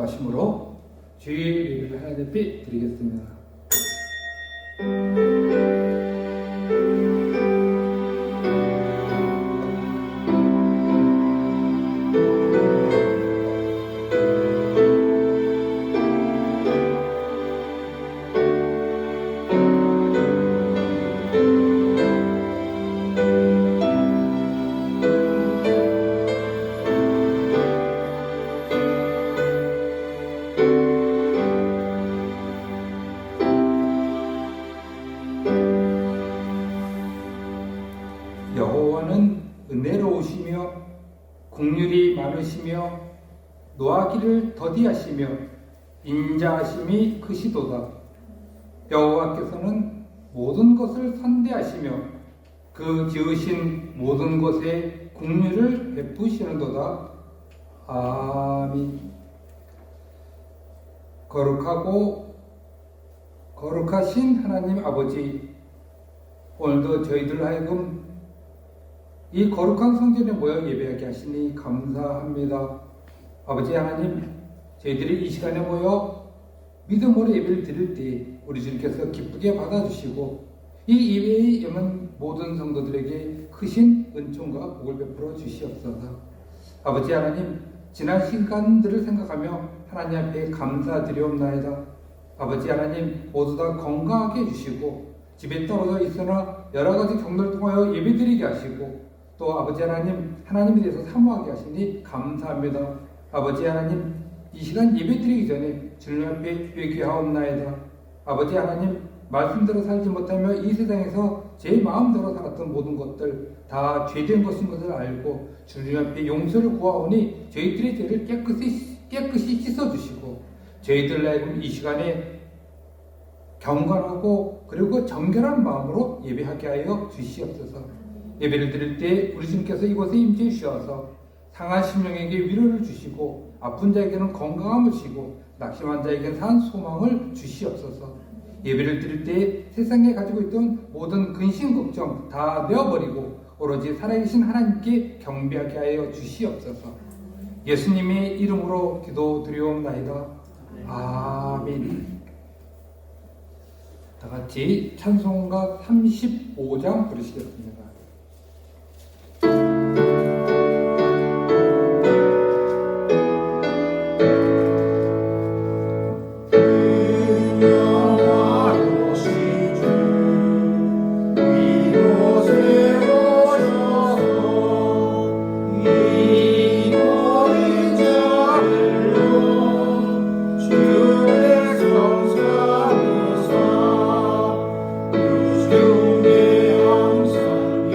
기뻐하심으로 주일 예배를 하나님 앞에 드리겠습니다. 여호와는 은혜로우시며 긍휼이 많으시며 노하기를 더디하시며 인자하심이 크시도다. 여호와께서는 모든 것을 선대하시며 그 지으신 모든 것에 긍휼을 베푸시는도다. 아멘. 거룩하고 거룩하신 하나님 아버지, 오늘도 저희들 하여금 이 거룩한 성전에 모여 예배하게 하시니 감사합니다. 아버지 하나님, 저희들이 이 시간에 모여 믿음으로 예배를 드릴 때 우리 주님께서 기쁘게 받아주시고 이 예배에 임한 모든 성도들에게 크신 은총과 복을 베풀어 주시옵소서. 아버지 하나님, 지난 시간들을 생각하며 하나님 앞에 감사드리옵나이다. 아버지 하나님, 모두 다 건강하게 해주시고 집에 떨어져 있으나 여러 가지 경로를 통하여 예배드리게 하시고 또 아버지 하나님, 하나님에 대해서 사모하게 하시니 감사합니다. 아버지 하나님, 이 시간 예배드리기 전에 주님 앞에 회개하옵나이다. 아버지 하나님, 말씀대로 살지 못하며 이 세상에서 제 마음대로 살았던 모든 것들 다 죄된 것인 것을 알고 주님 앞에 용서를 구하오니 저희들의 죄를 깨끗이 씻어주시고 저희들 하여금 이 시간에 경건하고 그리고 정결한 마음으로 예배하게 하여 주시옵소서. 예배를 드릴 때 우리 주님께서 이곳에 임재 주셔서 상한 심령에게 위로를 주시고 아픈 자에게는 건강함을 주시고 낙심한 자에게는 산 소망을 주시옵소서. 예배를 드릴 때 세상에 가지고 있던 모든 근심 걱정 다 내어버리고 오로지 살아계신 하나님께 경배하게 하여 주시옵소서. 예수님의 이름으로 기도드리옵나이다. 아멘. 다 같이 찬송가 35장 부르시겠습니다. 주의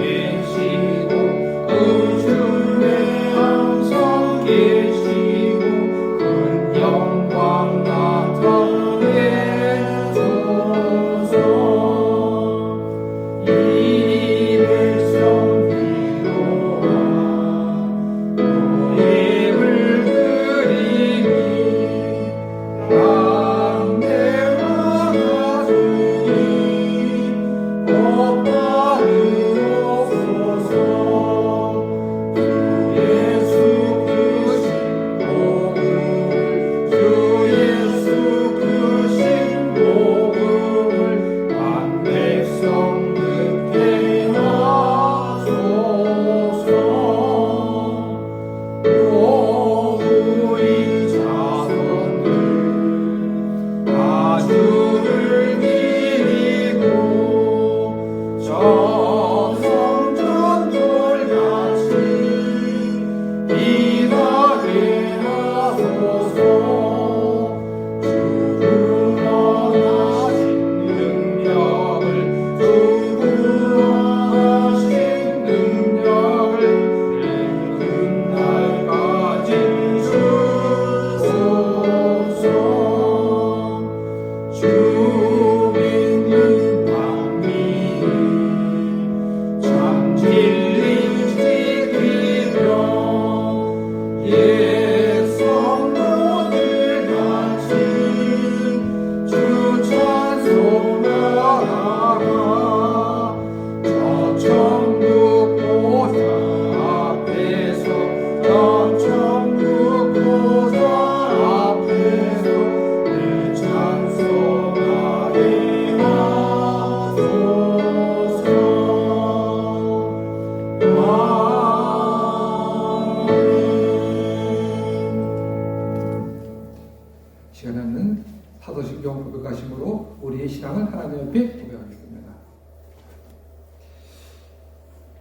영광을 하나님 앞에 고백하겠습니다.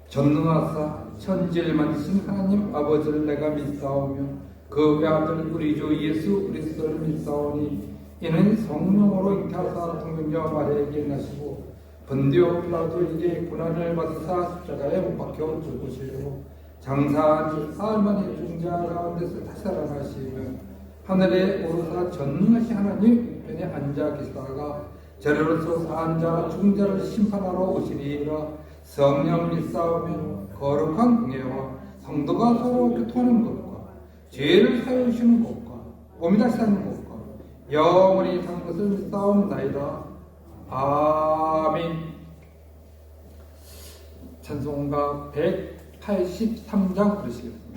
전능하사 천지를 만드신 하나님 아버지를 내가 믿사오며 그 외아들 우리 주 예수 그리스도를 믿사오니 이는 성령으로 잉태하사 동정녀 마리아에게 나시고 본디오 빌라도에게 고난을 받으사 십자가에 못 박혀 죽으시고 장사한 지 사흘 만에 죽은 자 가운데서 다시 살아나시며 하늘에 오르사 전능하신 하나님 우편에 앉아 계시다가 저리로서 사한 자 죽은 자를 심판하러 오시리라. 성령을 믿사오며 거룩한 공예와 성도가 서로 교통하는 것과 죄를 사하여 주시는 것과 몸이 다시 사는 것과 영원히 사는 것을 믿사옵나이다. 아멘. 찬송가 183장 부르시겠습니다.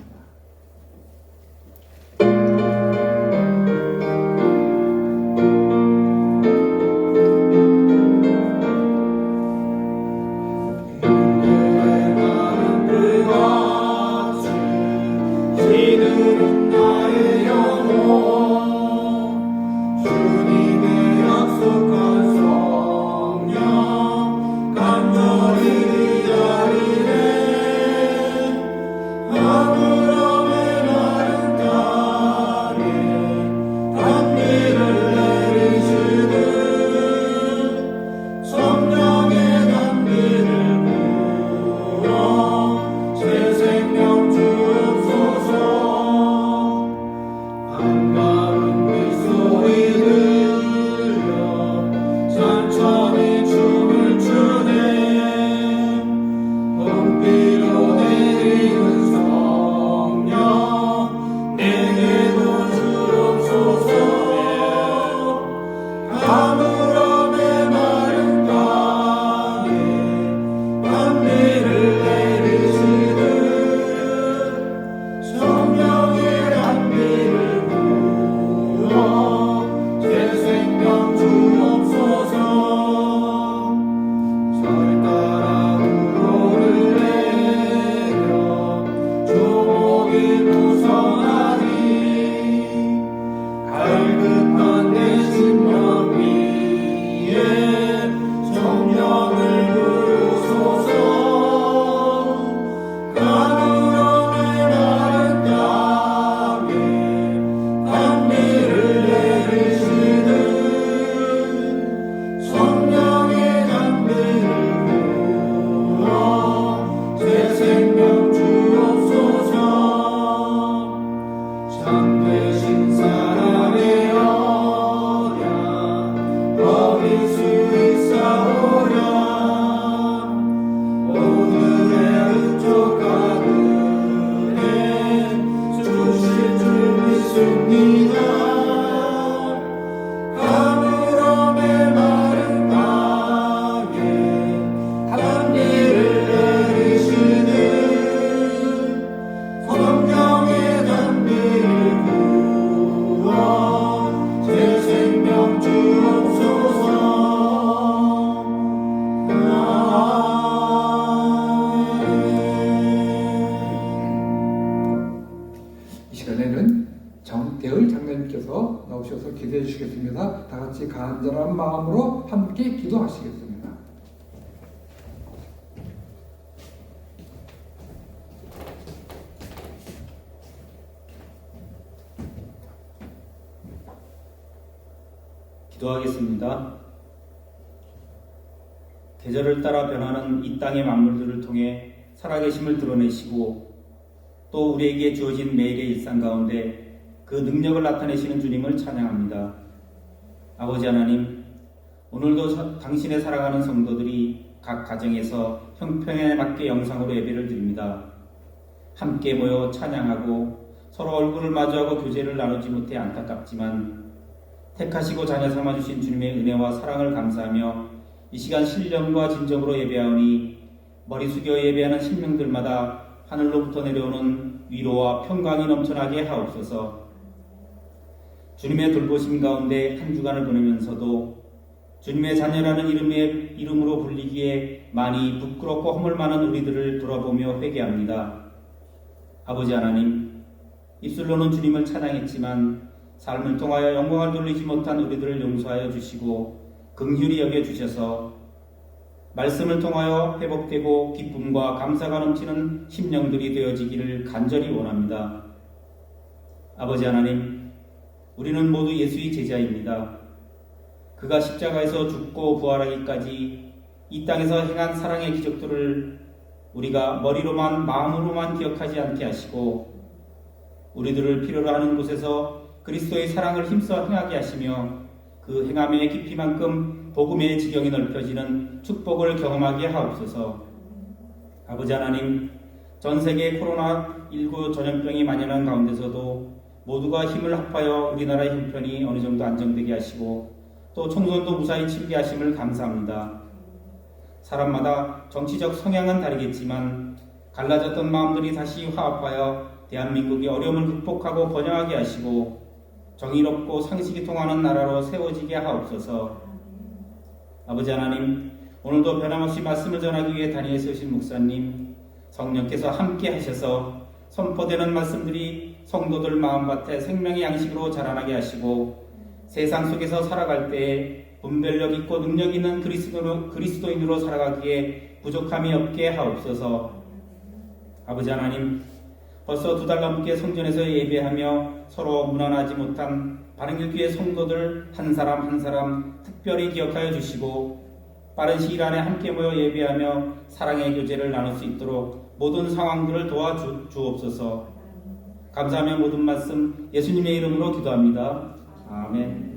나오셔서 기도해 주시겠습니다. 다 같이 간절한 마음으로 함께 기도하시겠습니다. 기도하겠습니다. 계절을 따라 변하는 이 땅의 만물들을 통해 살아계심을 드러내시고 또 우리에게 주어진 매일의 일상 가운데 그 능력을 나타내시는 주님을 찬양합니다. 아버지 하나님, 오늘도 당신의 사랑하는 성도들이 각 가정에서 형편에 맞게 영상으로 예배를 드립니다. 함께 모여 찬양하고 서로 얼굴을 마주하고 교제를 나누지 못해 안타깝지만 택하시고 자녀 삼아주신 주님의 은혜와 사랑을 감사하며 이 시간 신령과 진정으로 예배하오니 머리 숙여 예배하는 신명들마다 하늘로부터 내려오는 위로와 평강이 넘쳐나게 하옵소서. 주님의 돌보심 가운데 한 주간을 보내면서도 주님의 자녀라는 이름으로 불리기에 많이 부끄럽고 허물 많은 우리들을 돌아보며 회개합니다. 아버지 하나님, 입술로는 주님을 찬양했지만 삶을 통하여 영광을 돌리지 못한 우리들을 용서하여 주시고 긍휼히 여겨 주셔서 말씀을 통하여 회복되고 기쁨과 감사가 넘치는 심령들이 되어지기를 간절히 원합니다. 아버지 하나님, 우리는 모두 예수의 제자입니다. 그가 십자가에서 죽고 부활하기까지 이 땅에서 행한 사랑의 기적들을 우리가 머리로만 마음으로만 기억하지 않게 하시고 우리들을 필요로 하는 곳에서 그리스도의 사랑을 힘써 행하게 하시며 그 행함의 깊이만큼 복음의 지경이 넓혀지는 축복을 경험하게 하옵소서. 아버지 하나님, 전 세계 코로나19 전염병이 만연한 가운데서도 모두가 힘을 합하여 우리나라의 형편이 어느 정도 안정되게 하시고 또 총선도 무사히 치르게 하심을 감사합니다. 사람마다 정치적 성향은 다르겠지만 갈라졌던 마음들이 다시 화합하여 대한민국이 어려움을 극복하고 번영하게 하시고 정의롭고 상식이 통하는 나라로 세워지게 하옵소서. 아버지 하나님, 오늘도 변함없이 말씀을 전하기 위해 다니엘 세우신 목사님, 성령께서 함께 하셔서 선포되는 말씀들이 성도들 마음밭에 생명의 양식으로 자라나게 하시고 세상 속에서 살아갈 때에 분별력 있고 능력 있는 그리스도인으로 살아가기에 부족함이 없게 하옵소서. 아버지 하나님, 벌써 2달 넘게 성전에서 예배하며 서로 무난하지 못한 바른길교회 성도들 한 사람 한 사람 특별히 기억하여 주시고 빠른 시일 안에 함께 모여 예배하며 사랑의 교제를 나눌 수 있도록 모든 상황들을 도와주옵소서. 감사하며 모든 말씀 예수님의 이름으로 기도합니다. 아멘.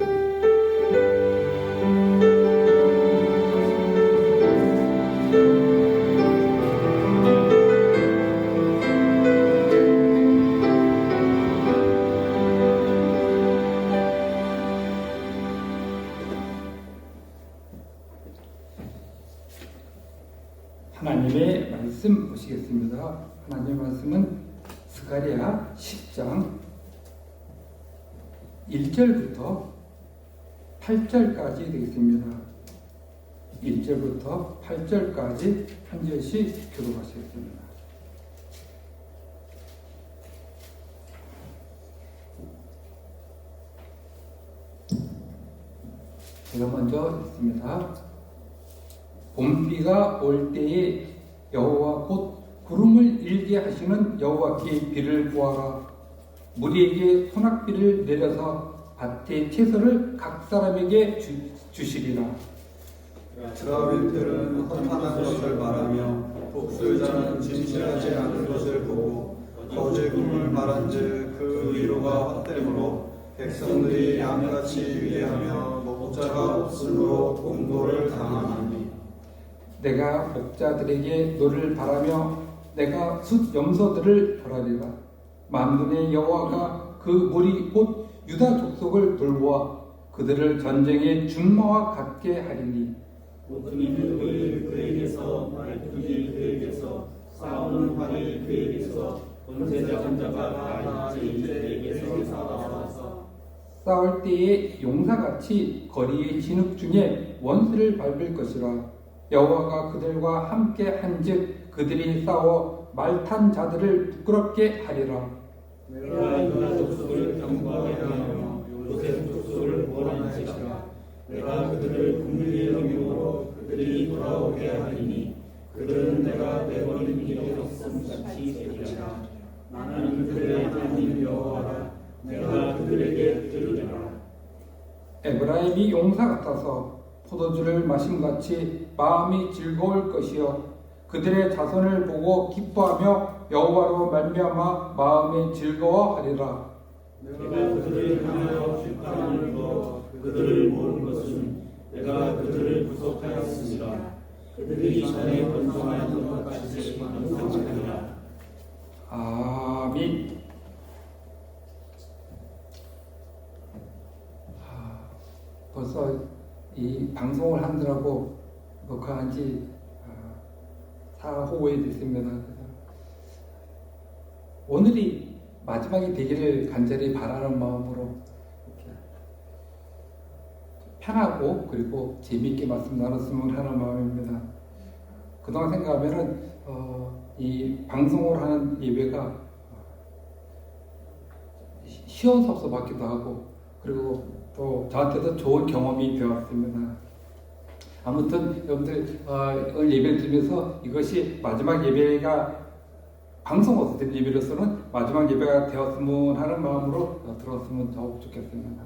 하나님의 말씀 보시겠습니다. 하나님의 말씀은 스가랴 10장 1절부터 8절까지 되겠습니다. 1절부터 8절까지 한 절씩 교독하시겠습니다. 제가 먼저 읽습니다. 봄비가 올 때에 여호와 곧 구름을 일게 하시는 여호와께 비를 구하라. 무리에게 소낙비를 내려서 밭의 채소를 각 사람에게 주시리라. 드라빌들은 허탄한 것을 말하며 독술자는 진실하지 않은 것을 보고 거짓금을 말한즉 그 위로가 헛됨으로 백성들이 양같이 위대하며 목자가 없으므로 공고를 당하나니 내가 목자들에게 너를 바라며 내가 숫 염소들을 벌하리라. 만군의 여호와가 그 무리 곧 유다 족속을 돌보아 그들을 전쟁의 준마와 같게 하리니 모퉁이들을 그에게서 말뚝이 그에게서 싸우는 활이 그에게서 권세자 자가 그에게서 나와서 싸울 때에 용사같이 거리의 진흙 중에 원수를 밟을 것이라. 여호와가 그들과 함께 한즉 그들이 싸워 말탄 자들을 부끄럽게 하리라. 내가 유다 족속을 경고하게 하며 요셉 족속을 보호하시라. 내가 그들을 긍휼히 여김으로 그들이 돌아오게 하리니 그들은 내가 내버린 일이 없음같이 되리라. 나는 그들의 하나님 여호와라. 내가 그들에게 들으리라. 에브라임이 용사 같아서 포도주를 마심같이 마음이 즐거울 것이요 그들의 자손을 보고 기뻐하며 여호와로 말미암아 마음이 즐거워하리라. 내가 그들을 향하여 심판을 두어 그들을 모은 것은 내가 그들을 구속하였습니다. 그들이 전에 번성하였던 것 같이 번성하리라. 아멘. 벌써 이 방송을 하느라고 녹화한 지 4호에 됐습니다. 오늘이 마지막이 되기를 간절히 바라는 마음으로 이렇게 편하고 그리고 재미있게 말씀 나눴으면 하는 마음입니다. 그동안 생각하면은 이 방송을 하는 예배가 시원섭섭하기도 하고 그리고 또 저한테도 좋은 경험이 되었습니다. 아무튼 여러분들 오늘 예배를 드리면서 이것이 마지막 예배가 방송으로서 드린 예배로서는 마지막 예배가 되었으면 하는 마음으로 들었으면 더욱 좋겠습니다.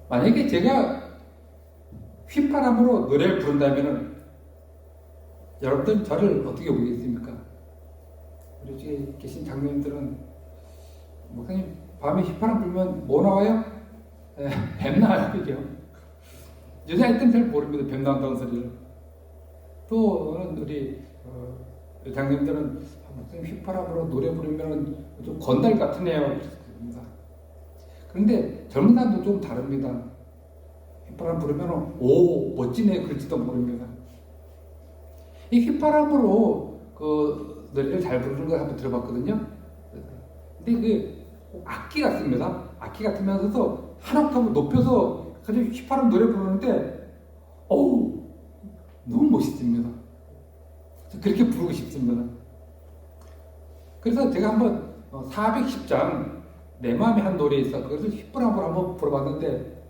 만약에 제가 휘파람으로 노래를 부른다면 여러분들 저를 어떻게 보겠습니까? 우리 중에 계신 장로님들은 목사님 밤에 휘파람 불면 뭐 나와요? 뱀 나와요, 그죠? 여자애들은 잘 모릅니다. 뱀 나온다는 소리를. 또 우리 장님들은 목사님 휘파람으로 노래 부르면 좀 건달 같은 애요. 그런데 젊은 사람도 좀 다릅니다. 휘파람 부르면 오 멋지네 그럴지도 모릅니다. 이 휘파람으로 그 노래를 잘 부르는 걸 한번 들어봤거든요. 근데 그 악기 같습니다. 악기 같으면서도 한 옥타브 높여서 가지고 휘파람 노래 부르는데 어우 너무 멋있습니다. 그렇게 부르고 싶습니다. 그래서 제가 한번 410장 내 마음에 한 노래 있어. 그것을 휘파람으로 한번 불어봤는데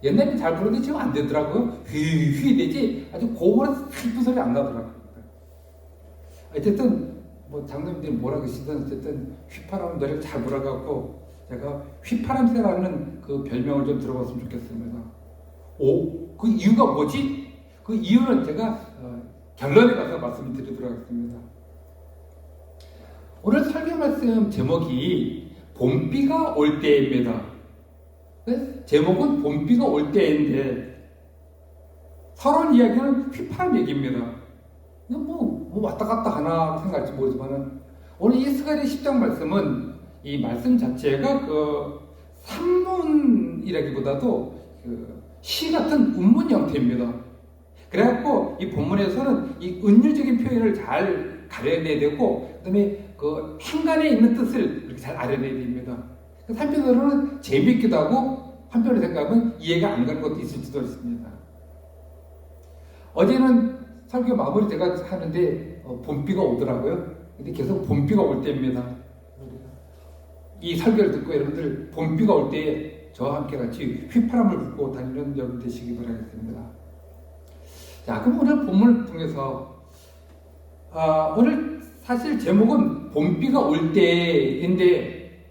옛날에 잘 부르는데 지금 안 되더라고요. 휘휘 되지 아주 고음으로 슬픈 소리 안 나더라고요. 어쨌든 뭐 장로님들이 뭐라 그러시든 어쨌든 휘파람 노래를 잘 불어갖고 제가 휘파람새라는 그 별명을 좀 들어봤으면 좋겠습니다. 그 이유가 뭐지? 그 이유는 제가 결론에 가서 말씀드리도록 하겠습니다. 오늘 설교 말씀 제목이 봄비가 올 때입니다. 제목은 봄비가 올 때인데 서론 이야기는 휘파람 얘기입니다. 뭐 왔다 갔다 하나 생각할지 모르지만은 오늘 이 스가랴 10장 말씀은 이 말씀 자체가 그 산문이라기보다도 그 시 같은 운문 형태입니다. 그래갖고 이 본문에서는 이 은유적인 표현을 잘 가려내야 되고 그다음에 그 행간에 있는 뜻을 그렇게 잘 알아내야 됩니다. 한편으로는 재미있기도 하고 한편으로 생각하면 이해가 안 가는 것도 있을지도 있습니다. 어제는 설교 마무리 제가 하는데 봄비가 오더라고요. 근데 계속 봄비가 올 때입니다. 이 설교를 듣고 여러분들 봄비가 올 때에 저와 함께 같이 휘파람을 불고 다니는 여러분 되시기 바라겠습니다. 자, 그럼 오늘 본문을 통해서 오늘 사실 제목은 봄비가 올 때인데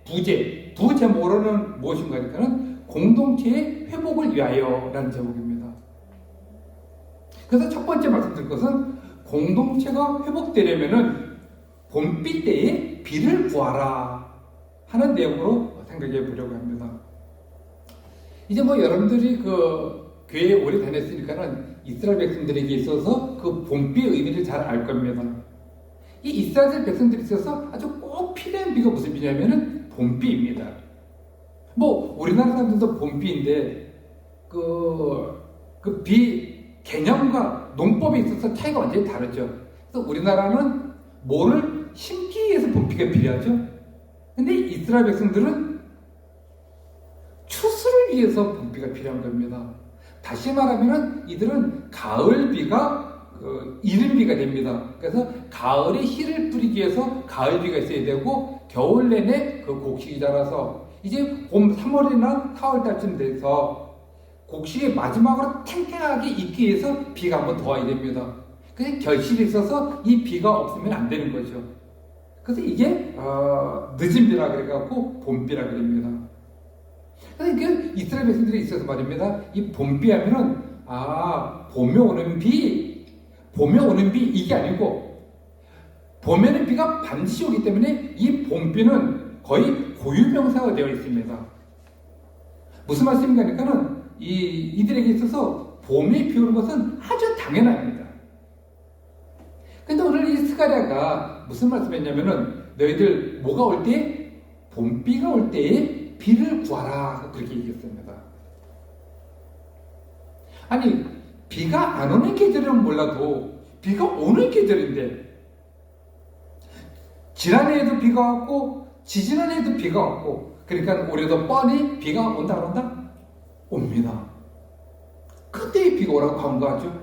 두 제목으로는 무엇인가 하니까는 공동체의 회복을 위하여라는 제목입니다. 그래서 첫 번째 말씀드릴 것은 공동체가 회복되려면은 봄비 때에 비를 구하라 하는 내용으로 생각해 보려고 합니다. 이제 뭐 여러분들이 그 교회에 오래 다녔으니까는 이스라엘 백성들에게 있어서 그 봄비의 의미를 잘 알 겁니다. 이 이스라엘 백성들에 있어서 아주 꼭 필요한 비가 무슨 비냐면은 봄비입니다. 뭐 우리나라 사람들도 봄비인데 그 비 개념과 농법에 있어서 차이가 완전히 다르죠. 그래서 우리나라는 뭐를 심기 위해서 봄비가 필요하죠. 근데 이스라엘 백성들은 추수를 위해서 봄비가 필요한 겁니다. 다시 말하면 이들은 가을비가 이른비가 됩니다. 그래서 가을에 씨를 뿌리기 위해서 가을비가 있어야 되고 겨울 내내 그 곡식이 자라서 이제 봄 3월이나 4월달쯤 돼서 곡식이 마지막으로 탱탱하게 익기 위해서 비가 한번 더 와야 됩니다. 그래서 결실이 있어서 이 비가 없으면 안 되는 거죠. 그래서 이게 늦은 비라 그래갖고 봄비라 그럽니다. 그래서 이게 이스라엘 백성들이 있어서 말입니다. 이 봄비 하면은 봄에 오는 비 이게 아니고 봄에는 비가 반드시 오기 때문에 이 봄비는 거의 고유명사가 되어 있습니다. 무슨 말씀인가 하니까는 이들에게 있어서 봄에 비 오는 것은 아주 당연합니다. 근데 오늘 이 스가랴가 무슨 말씀했냐면은 너희들 뭐가 올 때? 봄비가 올 때에 비를 구하라 그렇게 얘기했습니다. 아니 비가 안 오는 계절은 몰라도 비가 오는 계절인데 지난해에도 비가 왔고 지지난해에도 비가 왔고 그러니까 올해도 뻔히 비가 온다 안 온다? 옵니다. 그때 비가 오라고 광고하죠.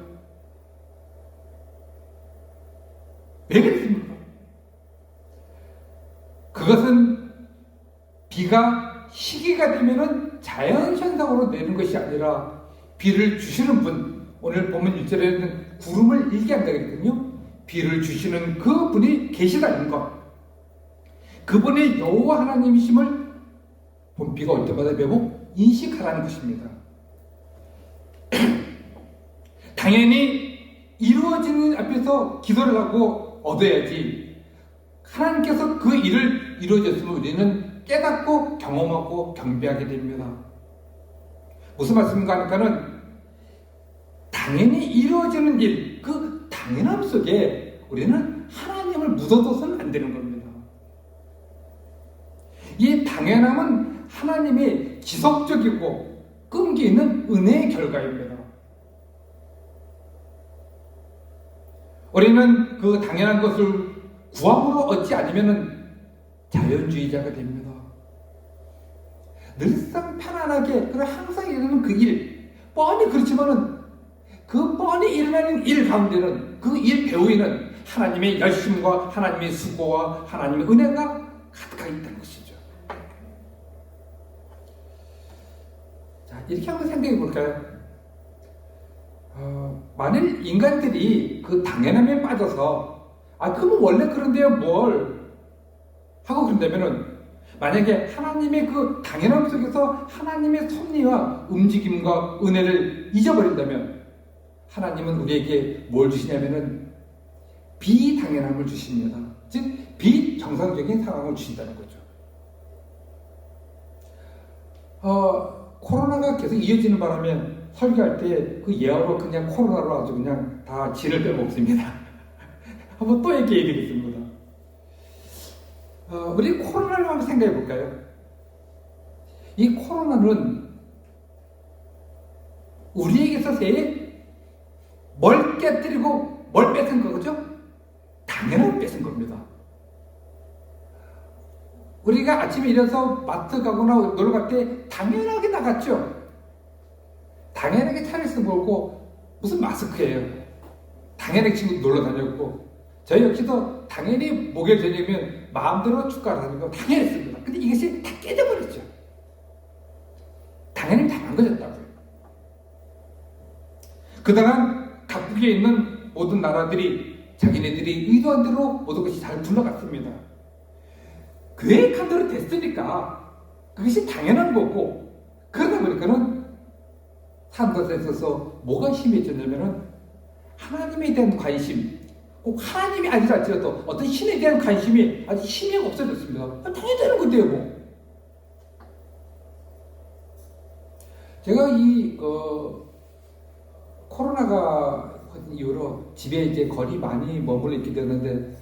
왜 그랬습니까? 그것은 비가 시기가 되면은 잘 자연현상으로 내는 것이 아니라 비를 주시는 분, 오늘 보면 1절에는 구름을 일게 한다 그랬거든요. 비를 주시는 그 분이 계시다는 것, 그분의 여호와 하나님이심을 봄비가 올 때마다 매우 인식하라는 것입니다. 당연히 이루어지는 앞에서 기도를 하고 얻어야지, 하나님께서 그 일을 이루어졌으면 우리는 깨닫고 경험하고 경배하게 됩니다. 무슨 말씀인가 하니까는 당연히 이루어지는 일, 그 당연함 속에 우리는 하나님을 묻어둬서는 안 되는 겁니다. 이 당연함은 하나님의 지속적이고 끈기 있는 은혜의 결과입니다. 우리는 그 당연한 것을 구함으로 얻지 않으면 자연주의자가 됩니다. 늘상 편안하게, 그리고 항상 일어나는 그 일, 뻔히 그렇지만은 그 뻔히 일어나는 일 가운데는, 그 일 배후에는 하나님의 열심과 하나님의 수고와 하나님의 은혜가 가득하게 있다는 것이죠. 자, 이렇게 한번 생각해 볼까요? 만일 인간들이 그 당연함에 빠져서 그러면 원래 그런데요 뭘 하고 그런다면은, 만약에 하나님의 그 당연함 속에서 하나님의 섭리와 움직임과 은혜를 잊어버린다면 하나님은 우리에게 뭘 주시냐면은 비당연함을 주십니다. 즉 비정상적인 상황을 주신다는 거죠. 코로나가 계속 이어지는 바람에 설교할 때 그 예화로 그냥 코로나로 아주 그냥 다 진을 빼먹습니다. 한번 또 얘기해 드리겠습니다. 우리 코로나를 한번 생각해 볼까요? 이 코로나는 우리에게서 뭘 깨뜨리고 뭘 뺏은 거죠? 당연한 뺏은 겁니다. 우리가 아침에 일어나서 마트 가거나 놀러 갈 때 당연하게 나갔죠. 당연하게 차를 몰고 무슨 마스크예요. 당연하게 친구 놀러 다녔고, 저희 역시도 당연히 목요일 저녁이면 마음대로 축가를 다니고 당연했습니다. 근데 이것이 다 깨져버렸죠. 당연히 다 망가졌다고요. 그동안 각국에 있는 모든 나라들이 자기네들이 의도한 대로 모든 것이 잘 굴러갔습니다. 계획한 대로 됐으니까 그것이 당연한 거고, 그러다 보니까는 산 것에 있어서 뭐가 심해졌냐면은 하나님에 대한 관심, 꼭 하나님이 아니라 할지라도 어떤 신에 대한 관심이 아주 힘이 없어졌습니다. 당연히 되는 건데요, 뭐. 제가 이 코로나가 이후로 집에 이제 거리 많이 머물러 있게 되는데,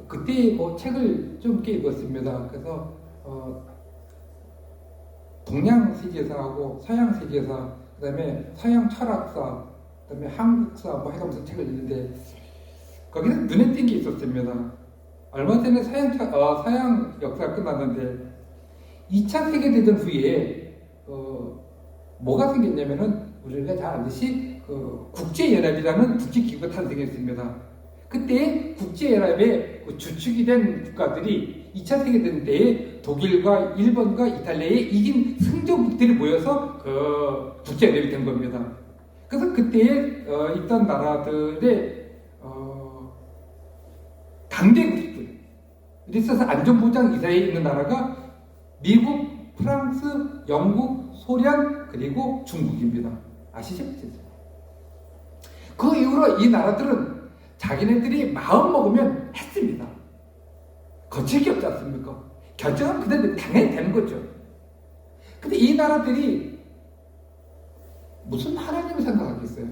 그때 뭐 책을 좀 꽤 읽었습니다. 그래서 동양 세계사하고 서양 세계사, 그다음에 서양 철학사, 그다음에 한국사 뭐 해가면서 책을 읽는데 거기서 눈에 띈 게 있었습니다. 얼마 전에 서양 역사가 끝났는데 2차 세계대전 후에 뭐가 생겼냐면은 우리가 잘 알듯이 국제연합이라는 국제기구가 탄생했습니다. 그때 국제연합의 주축이 된 국가들이 2차 세계대전 때에 독일과 일본과 이탈리아에 이긴 승전국들이 모여서 국제연합이 된 겁니다. 그래서 그때에 있던 나라들의 강대국들, 있어서 안전보장 이사회에 있는 나라가 미국, 프랑스, 영국, 소련, 그리고 중국입니다. 아시죠? 그 이후로 이 나라들은 자기네들이 마음 먹으면 했습니다. 거칠 게 없지 않습니까? 결정은 그대로 당연히 되는 거죠. 근데 이 나라들이 무슨 하나님을 생각하겠어요?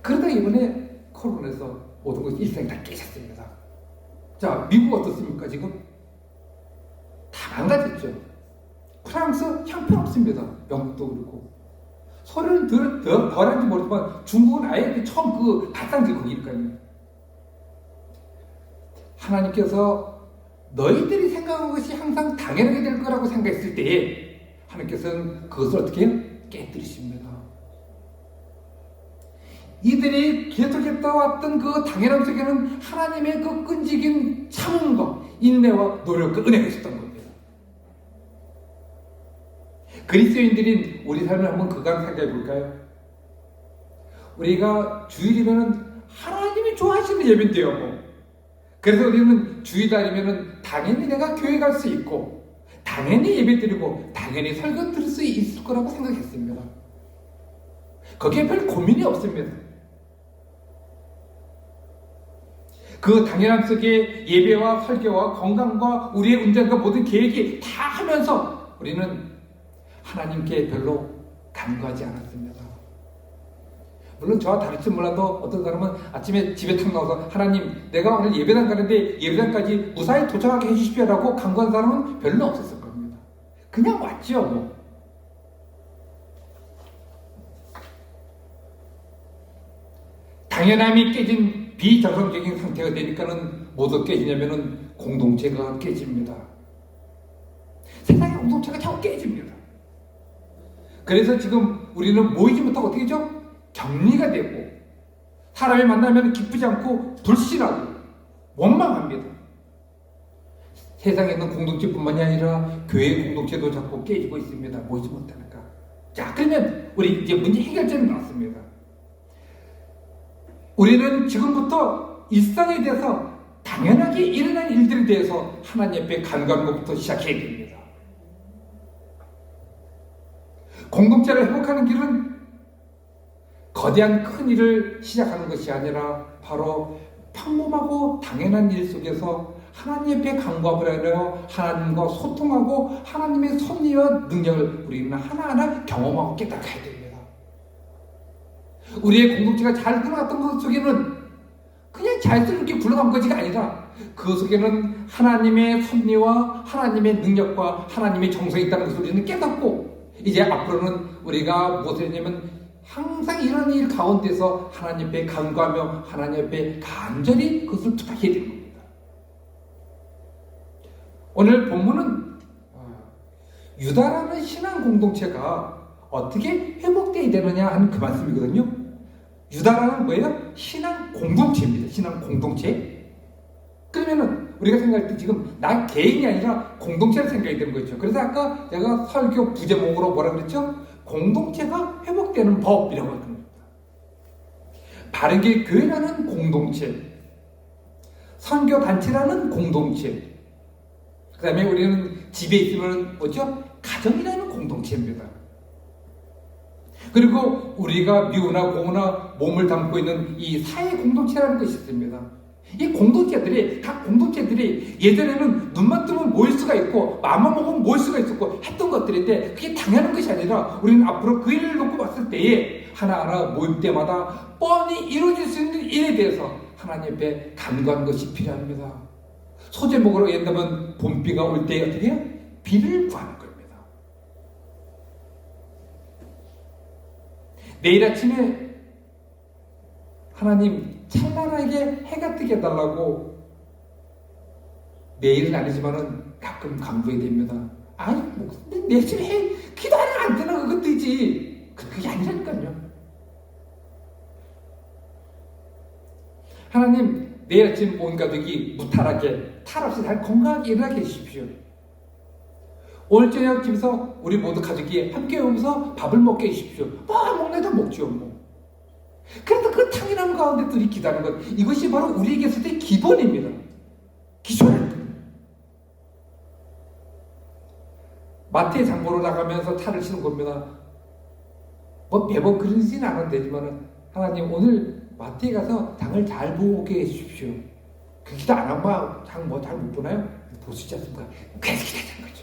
그러다 이번에 코로나에서 모든 것이 일상이 다 깨졌습니다. 자, 미국 어떻습니까? 지금 다 망가졌죠. 프랑스 형편없습니다. 영국도 그렇고. 소리는 덜한지 모르지만 중국은 아예 처음 발상지 거기니까요. 하나님께서 너희들이 생각한 것이 항상 당연하게 될 거라고 생각했을 때에 하나님께서는 그것을 어떻게 해요? 깨뜨리십니다. 이들이 계속했다 왔던 그 당연함 속에는 하나님의 그 끈질긴 참음과 인내와 노력과 은혜가 있었던 겁니다. 그리스도인들인 우리 삶을 한번 그간 생각해 볼까요? 우리가 주일이면은 하나님이 좋아하시는 예배인데요, 뭐. 그래서 우리는 주일날이면은 당연히 내가 교회 갈 수 있고, 당연히 예배 드리고, 당연히 설교 들을 수 있을 거라고 생각했습니다. 거기에 별 고민이 없습니다. 그 당연함 속에 예배와 설교와 건강과 우리의 운전과 모든 계획이 다 하면서 우리는 하나님께 별로 간구하지 않았습니다. 물론 저와 다를지 몰라도 어떤 사람은 아침에 집에 탁 나와서 하나님 내가 오늘 예배당 가는데 예배당까지 무사히 도착하게 해주십시오라고 간구한 사람은 별로 없었을 겁니다. 그냥 왔죠 뭐. 당연함이 깨진 비정상적인 상태가 되니까는 뭐가 깨지냐면은 공동체가 깨집니다. 세상의 공동체가 자꾸 깨집니다. 그래서 지금 우리는 모이지 못하고 어떻게 되죠? 격리가 되고 사람을 만나면 기쁘지 않고 불신하고 원망합니다. 세상에 있는 공동체뿐만이 아니라 교회 공동체도 자꾸 깨지고 있습니다. 모이지 못하니까. 자, 그러면 우리 이제 문제 해결점이 나왔습니다. 우리는 지금부터 일상에 대해서 당연하게 일어난 일들에 대해서 하나님 앞에 간구하는 것부터 시작해야 됩니다. 공동체를 회복하는 길은 거대한 큰 일을 시작하는 것이 아니라 바로 평범하고 당연한 일 속에서 하나님 앞에 간구함을 하려 하나님과 소통하고 하나님의 섭리와 능력을 우리는 하나하나 경험하고 깨닫게 됩니다. 우리의 공동체가 잘 굴러갔던 것 속에는 그냥 자연스럽게 굴러간 것이 아니라 그 속에는 하나님의 섭리와 하나님의 능력과 하나님의 정성이 있다는 것을 우리는 깨닫고 이제 앞으로는 우리가 무엇을 했냐면 항상 이런 일 가운데서 하나님 앞에 간구하며 하나님 앞에 간절히 그것을 부탁해야 되는 겁니다. 오늘 본문은 유다라는 신앙 공동체가 어떻게 회복되어야 되느냐 하는 그 말씀이거든요. 유다라는 뭐예요? 신앙 공동체입니다. 신앙 공동체. 그러면은 우리가 생각할 때 지금 나 개인이 아니라 공동체를 생각해야 되는 거죠. 그래서 아까 제가 설교 부제목으로 뭐라 그랬죠? 공동체가 회복되는 법이라고 하는 겁니다. 바르게 교회라는 공동체, 선교단체라는 공동체, 그 다음에 우리는 집에 있으면 뭐죠? 가정이라는 공동체입니다. 그리고 우리가 미우나 고우나 몸을 담고 있는 이 사회 공동체라는 것이 있습니다. 이 공동체들이, 각 공동체들이 예전에는 눈만 뜨면 모일 수가 있고 마음만 먹으면 모일 수가 있었고 했던 것들인데 그게 당연한 것이 아니라 우리는 앞으로 그 일을 놓고 봤을 때에 하나하나 모일 때마다 뻔히 이루어질 수 있는 일에 대해서 하나님 앞에 간구하는 것이 필요합니다. 소제목으로 얘기한다면 봄비가 올 때 어떻게 해요? 비를 구하는 겁니다. 내일 아침에 하나님 찬란하게 해가 뜨게 해달라고 매일은 아니지만은 가끔 간구해야 됩니다. 아니 내일 아침에 해 기도하는 안 되나 그거 뜨지. 그게 아니라니까요. 하나님 내일 아침 온 가족이 무탈하게 탈 없이 잘 건강하게 일어나게 해주십시오. 오늘 저녁 집에서 우리 모두 가족이 함께 오면서 밥을 먹게 해주십시오. 뭐 먹내다 먹죠 뭐. 그래도 그 당연한 가운데 둘이 기도하는 것, 이것이 바로 우리에게 있을 때 기본입니다. 기존입니다. 마트에 장 보러 나가면서 탈을 치는 겁니다. 뭐 매번 그러지는 않아도 되지만 하나님 오늘 마트에 가서 장을 잘 보고 오게 해주십시오. 그 기도 안 하면 장 뭐 잘 못 보나요? 볼 수 있지 않습니까? 그래서 기도하는 거죠.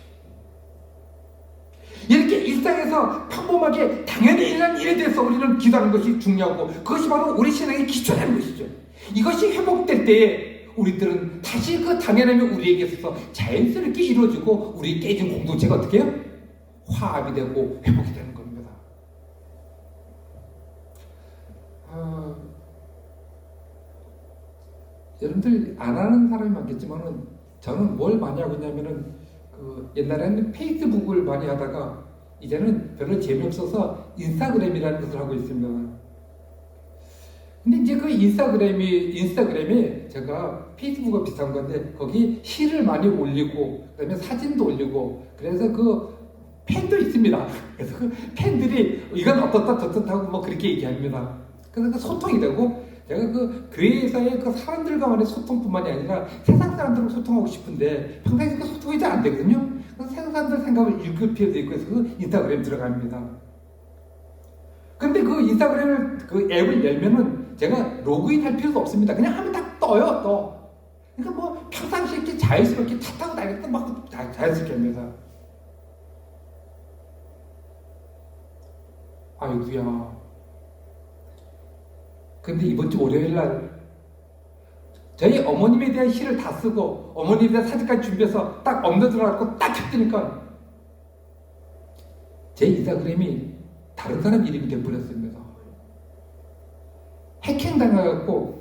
이렇게 일상에서 평범하게 당연히 일어난 일에 대해서 우리는 기도하는 것이 중요하고 그것이 바로 우리 신앙의 기초라는 것이죠. 이것이 회복될 때에 우리들은 다시 그 당연함이 우리에게 있어서 자연스럽게 이루어지고 우리 깨진 공동체가 어떻게 해요? 화합이 되고 회복이 되는 겁니다. 여러분들 안 하는 사람이 많겠지만은 저는 뭘 많이 하고 있냐면은 옛날에는 페이스북을 많이 하다가 이제는 별로 재미없어서 인스타그램이라는 것을 하고 있습니다. 근데 이제 그 인스타그램에 제가 페이스북과 비슷한 건데 거기 시를 많이 올리고 그다음에 사진도 올리고 그래서 그 팬도 있습니다. 그래서 그 팬들이 이건 어떻다 저떻다고 뭐 그렇게 얘기합니다. 그래서 그 소통이 되고 제가 그 교회에서의 그 사람들과만의 소통뿐만이 아니라 세상 사람들하고 소통하고 싶은데 평상시 그 소통이 잘 안 되거든요. 그래서 세상 사람들 생각을 읽을 필요도 있고 해서 그 인스타그램 들어갑니다. 근데 그 인스타그램을 그 앱을 열면은 제가 로그인 할 필요도 없습니다. 그냥 하면 딱 떠요, 떠. 그러니까 뭐 평상시에 이렇게 자연스럽게 차 타고 다닐 때 막 자연스럽게 합니다. 아이고야. 근데 이번 주 월요일 날 저희 어머님에 대한 시를 다 쓰고 어머님에 대한 사진까지 준비해서 딱 업로드하고 딱 했더니까 제 인스타그램이 다른 사람 이름이 돼버렸습니다. 해킹 당해갖고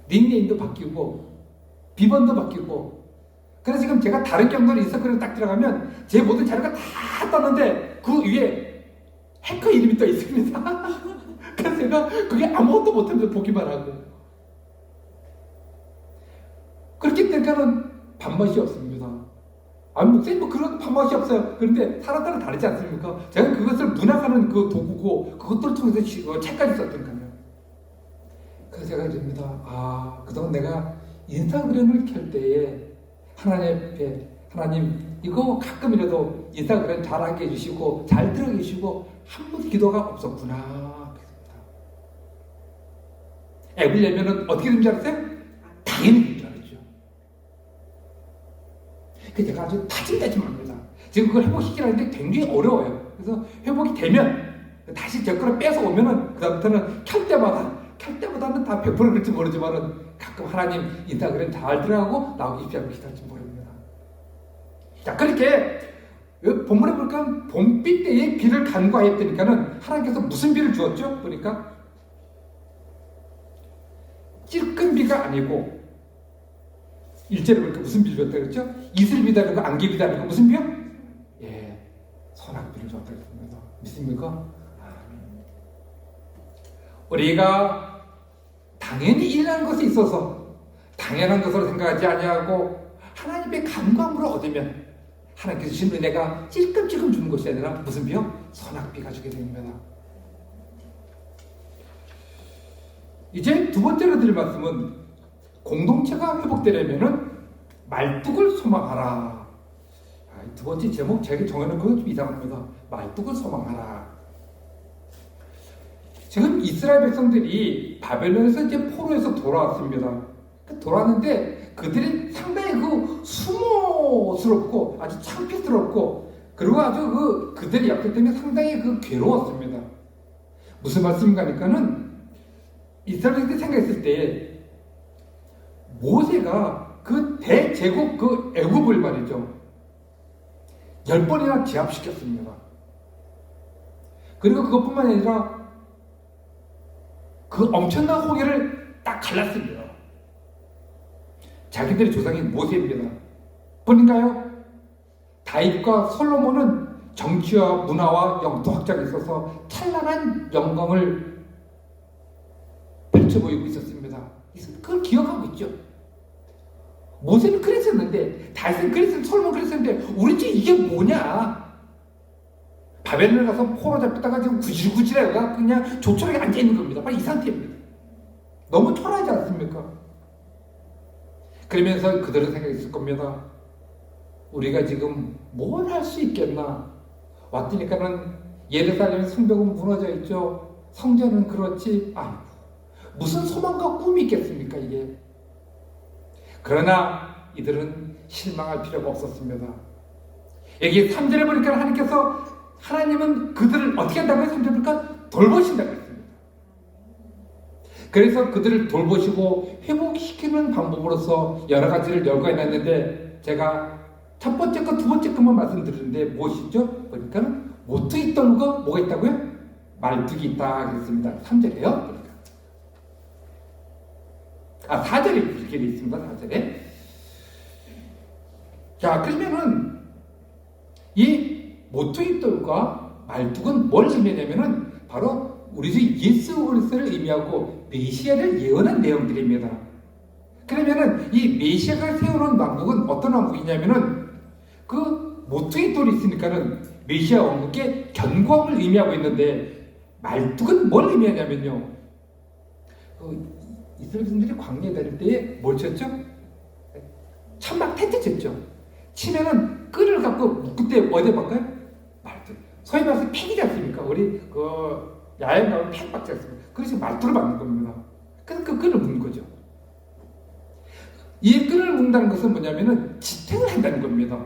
닉네임도 바뀌고 비번도 바뀌고 그래서 지금 제가 다른 경로로 인스타그램에 딱 들어가면 제 모든 자료가 다 떴는데 그 위에 해커 이름이 떠 있습니다. 그래서 제가 그게 아무것도 못하면서 보기만 하고 그렇게 되니까는 밥맛이 없습니다. 아니 목사님 뭐 그런 밥맛이 없어요. 그런데 사람들은 다르지 않습니까? 제가 그것을 문학하는 그 도구고 그것들을 통해서 책까지 썼던가요. 그래서 제가 이럽니다. 아 그동안 내가 인스타그램을 켤 때에 하나님 앞에 하나님 이거 가끔이라도 인스타그램 잘하게 해주시고 잘 들어 계시고 한 번도 기도가 없었구나. 앱을 열면은 어떻게 되는 줄 알았어요? 당연히 되는 줄 알았죠. 그래서 제가 아주 타진타진합니다. 지금 그걸 회복시키라는데 굉장히 어려워요. 그래서 회복이 되면 다시 제 거를 뺏어 오면은 그다음부터는 켤 때마다는 다 100% 그럴지 모르지만은 가끔 하나님 인스타그램 잘 들어가고 나오기 시작할지 모릅니다. 자 그렇게 본문에 보니까 봄비 때에 비를 간과했다니까는 하나님께서 무슨 비를 주었죠? 보니까 찔끔 비가 아니고 일제를 보니까 무슨 비를 줬다 그랬죠? 이슬비다 아니고 안개비다 아니고 무슨 비요? 예, 소낙비를 줬다 그랬습니다. 믿습니까? 우리가 당연히 일어난 것에 있어서 당연한 것으로 생각하지 아니하고 하나님의 간과함으로 얻으면 하나님께서 주신 은혜가 찔끔찔끔 주는 것이 아니라 무슨 비요? 소낙비가 주게 됩니다. 이제 두 번째로 드릴 말씀은 공동체가 회복되려면은 말뚝을 소망하라. 두 번째 제목 제가 정해놓은 건 좀 이상합니다. 말뚝을 소망하라. 지금 이스라엘 백성들이 바벨론에서 이제 포로에서 돌아왔습니다. 돌아왔는데 그들이 상당히 그 수모스럽고 아주 창피스럽고 그리고 아주 그들의 약속 때문에 상당히 괴로웠습니다. 무슨 말씀인가 하니까는 이스라엘이 생각했을 때 모세가 그 대제국 그 애굽을 말이죠 10번이나 제압시켰습니다. 그리고 그것뿐만 아니라 그 엄청난 홍해를 딱 갈랐습니다. 자기들의 조상인 모세입니다. 뿐인가요? 다윗과 솔로몬은 정치와 문화와 영토 확장에 있어서 찬란한 영광을 펼쳐 보이고 있었습니다. 그걸 기억하고 있죠. 모세는 그랬었는데 다윗은 그랬었는데 솔로몬은 그랬었는데 우리 지금 이게 뭐냐? 바벨론에 가서 포로 잡혔다가 지금 구질구질해가 그냥 조촐하게 앉아있는 겁니다. 바로 이 상태입니다. 너무 초라하지 않습니까? 그러면서 그들은 생각했을 겁니다. 우리가 지금 뭘 할 수 있겠나? 왔더니까는 예루살렘 성벽은 무너져 있죠. 성전은 그렇지. 아니 무슨 소망과 꿈이 있겠습니까 이게? 그러나 이들은 실망할 필요가 없었습니다. 여기 3절에 보니까 하나님은 그들을 어떻게 한다고요? 3절에 보니까 돌보신다고 했습니다. 그래서 그들을 돌보시고 회복시키는 방법으로서 여러 가지를 열거해놨는데 제가 첫 번째 거, 두 번째 것만 말씀드리는데 무엇이죠? 보니까 모퉁이 돌과 뭐가 있다고요? 말뚝이 있다 그랬습니다. 3절에요. 4절에 이렇게 되어 있습니다. 4절에. 자, 그러면은 이 모퉁이 돌과 말뚝은 뭘 의미하냐면은 바로 우리 주 예수 그리스도를 의미하고 메시아를 예언한 내용들입니다. 그러면은 이 메시아가 세우는 왕국은 어떤 왕국이냐면은 그 모퉁이 돌이 있으니까는 메시아 왕국의 견고함을 의미하고 있는데 말뚝은 뭘 의미하냐면요. 이스라엘 백성들이 광야에 다닐 때에 뭘 쳤죠? 천막 텐트 쳤죠. 치면은 끈을 갖고 그때 어디 볼까요? 말뚝. 소위 말해서 팩이지 않습니까? 우리 야외 나오면 팩 박지 않습니까? 그래서 말뚝을 박는 겁니다. 그래서 그 끈을 묶는 거죠. 이 끈을 묶는다는 것은 뭐냐면은 지탱을 한다는 겁니다.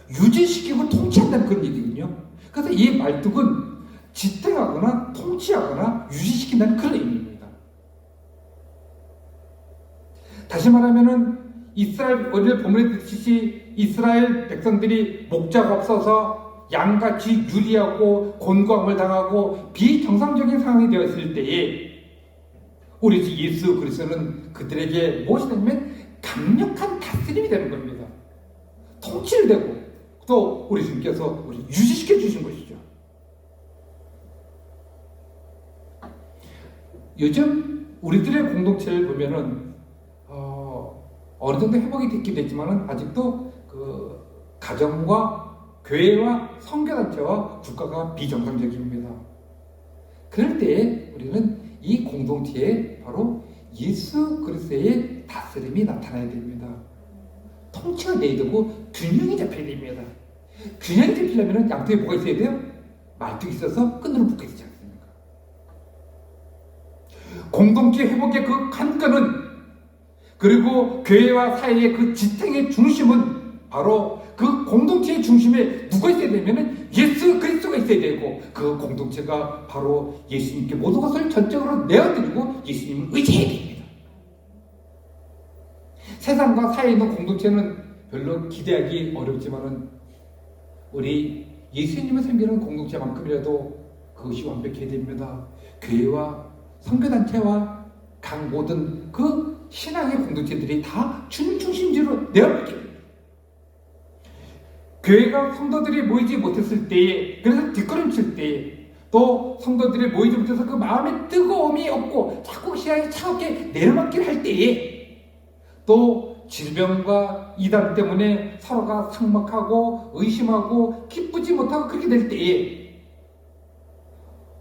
유지시키고 통치한다는 그런 얘기거든요. 그래서 이 말뚝은 지탱하거나 통치하거나 유지시킨다는 그런 의미입니다. 다시 말하면은 이스라엘 오늘 본문에 듣듯이 이스라엘 백성들이 목자가 없어서 양같이 유리하고 곤고함을 당하고 비정상적인 상황이 되었을 때에 우리 주 예수 그리스도는 그들에게 무엇이 되냐면 강력한 다스림이 되는 겁니다. 통치를 되고 또 우리 주님께서 우리 유지시켜 주신 것이죠. 요즘 우리들의 공동체를 보면은 어느 정도 회복이 됐긴 했지만은 아직도 그 가정과 교회와 선교단체와 국가가 비정상적입니다. 그럴 때에 우리는 이 공동체에 바로 예수 그리스도의 다스림이 나타나야 됩니다. 통치가 돼야 되고 균형이 잡혀야 됩니다. 균형이 잡히려면 양쪽에 뭐가 있어야 돼요? 말뚝이 있어서 끈으로 묶여 있지 않습니까? 공동체 회복의 그 관건은 그리고 교회와 사회의 그 지탱의 중심은 바로 그 공동체의 중심에 누가 있어야 되면은 예수 그리스도가 있어야 되고 그 공동체가 바로 예수님께 모든 것을 전적으로 내어드리고 예수님을 의지해야 됩니다. 세상과 사회에 있는 공동체는 별로 기대하기 어렵지만은 우리 예수님을 섬기는 공동체만큼이라도 그것이 완벽해야 됩니다. 교회와 선교단체와 각 모든 그 신앙의 공동체들이 다 주님 중심지로 내어버립니다. 교회가 성도들이 모이지 못했을 때에 그래서 뒷걸음칠 때에 또 성도들이 모이지 못해서 그 마음에 뜨거움이 없고 자꾸 신앙이 차갑게 내려막기를 할 때에 또 질병과 이단 때문에 서로가 삭막하고 의심하고 기쁘지 못하고 그렇게 될 때에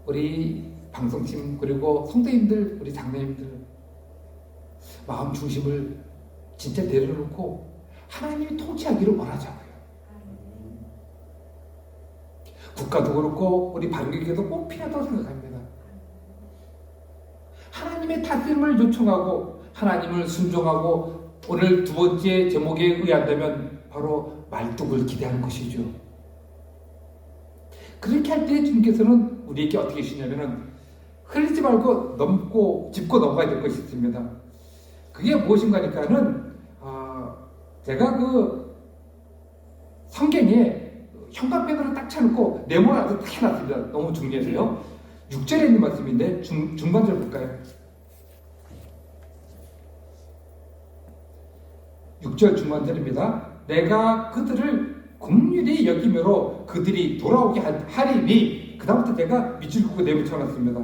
우리 방송팀 그리고 성도님들 우리 장로님들 마음 중심을 진짜 내려놓고 하나님이 통치하기를 원하자고요. 국가도 그렇고 우리 반교회도 꼭 필요하다고 생각합니다. 하나님의 다스림을 요청하고 하나님을 순종하고 오늘 두 번째 제목에 의한다면 바로 말뚝을 기대하는 것이죠. 그렇게 할 때 주님께서는 우리에게 어떻게 주시냐면은 흘리지 말고 짚고 넘어가야 될 것이 있습니다. 그게 무엇인가 하니까는 제가 그 성경에 형광펜으로 딱 쳐놓고 네모를 아주 딱 해놨습니다. 너무 중요해서요. 6절에 있는 말씀인데 중반절 볼까요? 6절 중반절입니다. 내가 그들을 긍휼히 여김으로 그들이 돌아오게 하리니 그 다음부터 제가 밑줄 긋고 내붙여놨습니다.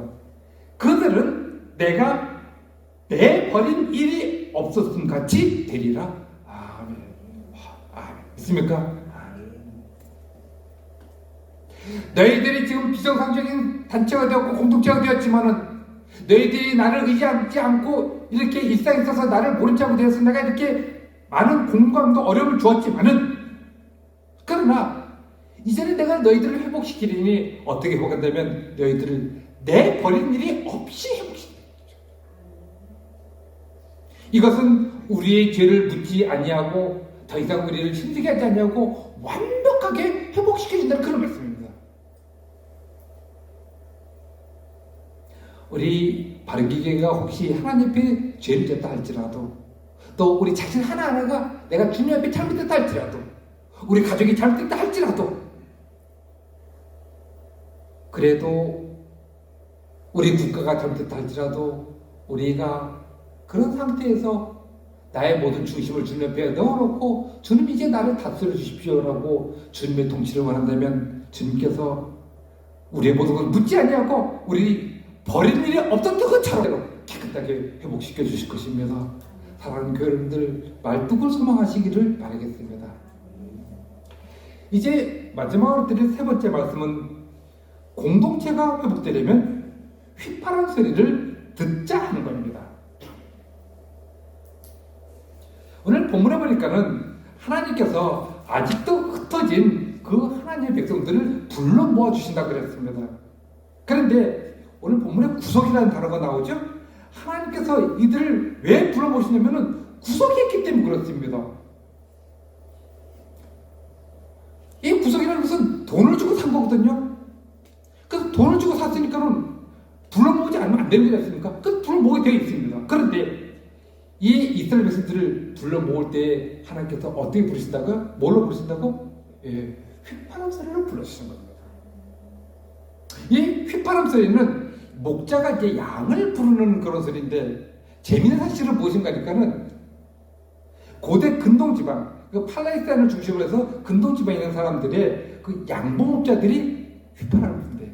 그들은 내가 내버린 일이 없었음 같이 되리라. 아멘. 믿습니까? 너희들이 지금 비정상적인 단체가 되었고 공동체가 되었지만은 너희들이 나를 의지하지 않고 이렇게 일상에 있어서 나를 모른 척하고 되어서 내가 이렇게 많은 공감과 어려움을 주었지만은 그러나 이제는 내가 너희들을 회복시키리니 어떻게 회복한다면 너희들을 내버린 일이 없이 회복시키는 거죠. 이것은 우리의 죄를 묻지 아니하고 더 이상 우리를 힘들게 하지 아니하고 완벽하게 회복시켜준다는 그런 말씀입니다. 우리 바른기교회가 혹시 하나님 앞에 죄를 졌다 할지라도 또 우리 자신 하나하나가 내가 주님 앞에 잘못했다 할지라도 우리 가족이 잘못했다 할지라도 그래도 우리 국가가 잘못했다 할지라도 우리가 그런 상태에서 나의 모든 중심을 주님 앞에 넣어놓고 주님 이제 나를 다스려 주십시오라고 주님의 통치를 원한다면 주님께서 우리의 모든 것을 묻지 아니하고 우리 버리는 일이 없었던 것처럼 깨끗하게 회복시켜 주실 것입니다. 사랑하는 교회 여러분들 말뚝을 소망하시기를 바라겠습니다. 이제 마지막으로 드릴 세 번째 말씀은 공동체가 회복되려면 휘파람 소리를 듣자 하는 겁니다. 오늘 본문에 보니까는 하나님께서 아직도 흩어진 그 하나님의 백성들을 불러 모아주신다고 그랬습니다. 그런데 오늘 본문에 구속이라는 단어가 나오죠? 하나님께서 이들을 왜 불러 모시냐면은 구속했기 때문에 그렇습니다. 이 구속이라는 것은 돈을 주고 산 거거든요. 그래서 돈을 주고 샀으니까는 불러 모으지 않으면 안 되는 거지 않습니까? 그래서 불러 모으게 되어 있습니다. 그런데 이 이스라엘 백성들을 불러 모을 때 하나님께서 어떻게 부르신다고? 뭘로 부르신다고? 예, 휘파람 소리로 불러주신 겁니다. 이 휘파람 소리는 목자가 이제 양을 부르는 그런 소리인데 재미있는 사실은 무엇인가 하니까는 고대 근동지방, 그 팔레스타인을 중심으로 해서 근동지방에 있는 사람들의 그 양봉업자들이 휘파람을 분대요.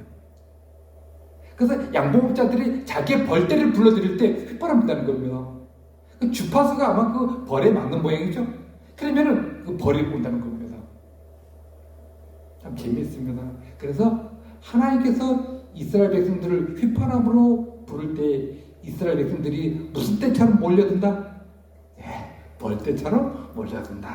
그래서 양봉업자들이 자기의 벌떼를 불러들일 때 휘파람 분다는 겁니다. 그 주파수가 아마 그 벌에 맞는 모양이죠. 그러면은 그 벌이 온다는 겁니다. 참 재미있습니다. 그래서 하나님께서 이스라엘 백성들을 휘파람으로 부를 때 이스라엘 백성들이 무슨 때처럼 몰려든다? 벌떼처럼 몰려든다.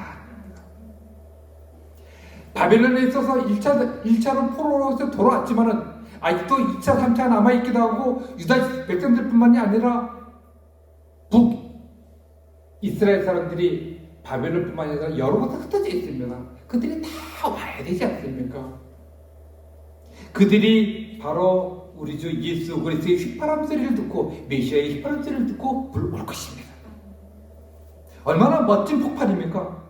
바벨론에 있어서 1차로 포로로서 돌아왔지만은 아직도 2차, 3차 남아있기도 하고 유다 백성들뿐만이 아니라 이스라엘 사람들이 바벨론뿐만 아니라 여러 곳에 흩어져 있습니다. 그들이 다 와야 되지 않습니까? 그들이 바로 우리 주 예수 그리스도의 휘파람 소리를 듣고 메시아의 휘파람 소리를 듣고 올 것입니다. 얼마나 멋진 폭발입니까?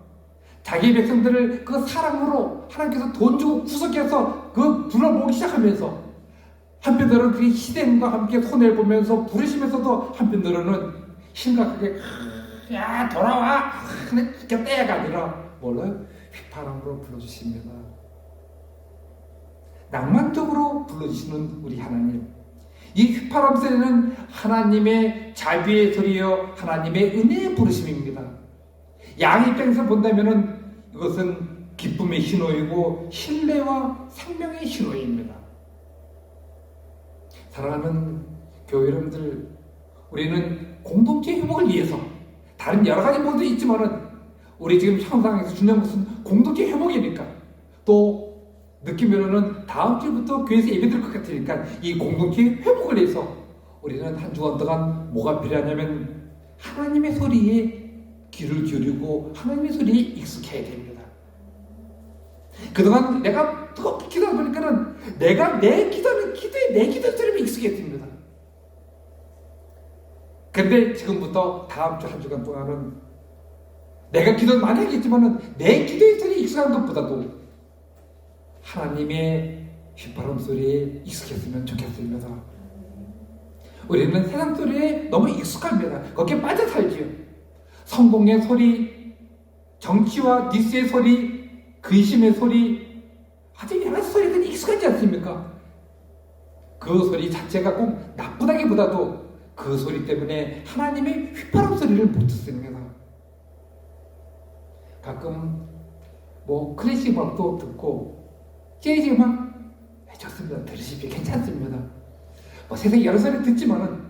자기 백성들을 그 사랑으로 하나님께서 돈 주고 구속해서 그 불러 모으기 시작하면서 한편으로는 그 희생과 함께 손해를 보면서 부르시면서도 한편으로는 심각하게 야 돌아와 근데 때가 아니라 뭘로 휘파람으로 불러주십니다. 낭만적으로 불러주시는 우리 하나님, 이 휘파람 소리는 하나님의 자비의 소리요 하나님의 은혜의 부르심입니다. 양 입장에서 본다면은 이것은 기쁨의 신호이고 신뢰와 생명의 신호입니다. 사랑하는 교회 여러분들, 우리는 공동체 회복을 위해서 다른 여러 가지 모두 있지만은 우리 지금 현상에서 중요한 것은 공동체 회복이니까, 또 느끼면은 다음 주부터 교회에서 예배드릴 것 같으니까 이 공동체 회복을 위해서 우리는 한 주간 동안 뭐가 필요하냐면 하나님의 소리에 귀를 기울이고 하나님의 소리에 익숙해야 됩니다. 그동안 내가 뜨겁게 기도하다 보니까는 내가 내 기도에 내 기도 소리에 익숙해졌습니다. 근데 지금부터 다음 주 한 주간 동안은 내가 기도를 많이 하겠지만은 내 기도의 소리에 익숙한 것보다도 하나님의 휘파람 소리에 익숙했으면 좋겠습니다. 우리는 세상 소리에 너무 익숙합니다. 거기에 빠져 살지요. 성공의 소리, 정치와 뉴스의 소리, 근심의 소리, 아주 여러 가지 소리들이 익숙하지 않습니까? 그 소리 자체가 꼭 나쁘다기보다도 그 소리 때문에 하나님의 휘파람 소리를 못 듣습니다. 가끔 클래식 음악도 듣고 재즈 음악 좋습니다. 들으십시오. 괜찮습니다. 세상에 여러 소리 듣지만은